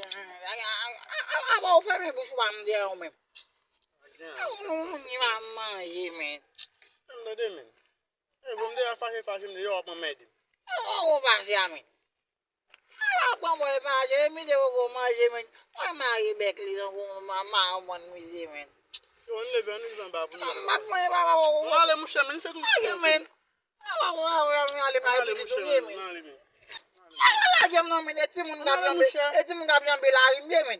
About family bush one day, man. No, you are my man. Under them. From there, fashion, they are my maiden. Oh, Yami. One way, my they will go my Jimmy. Why my Beckley don't go my one museum? You won't live on this babu. Wale mushamin said, man. Alam namin etimun gabi bilangin yemen.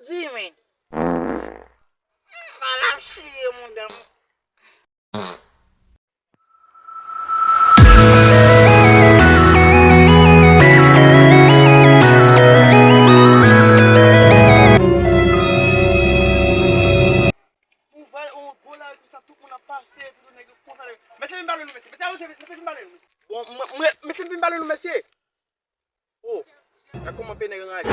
Jimmy, malam sih muda. Oh, aku mau pindah ke ngaji.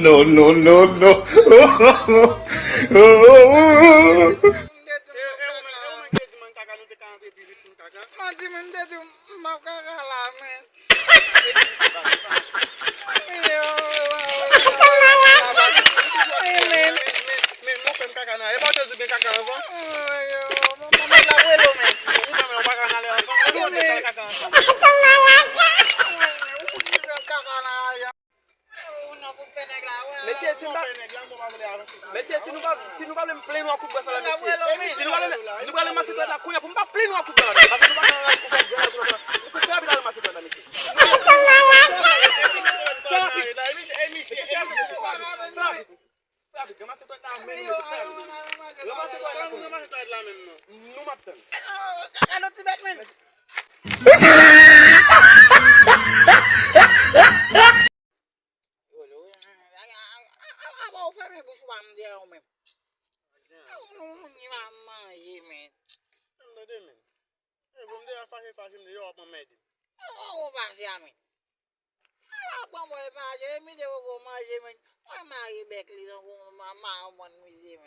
No, no, no, no. Monsieur, si nous allons plein de coups de balle, si nous allons masser la couille, on va plein de coups de balle. Parce que nous allons masser la couille. About family bush one day, man. No, you are my man. Under them. From there, fashion, they are my maiden. Oh, Yami. One way, my Jimmy, they will go my Jimmy. Why my Beckley don't go my one museum?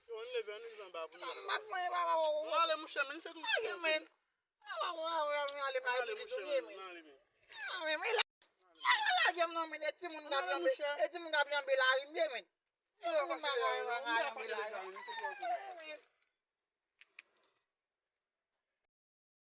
You won't live on this babu. Wale mushamin said, man. Alam namin etimun gabi bilangin yemen.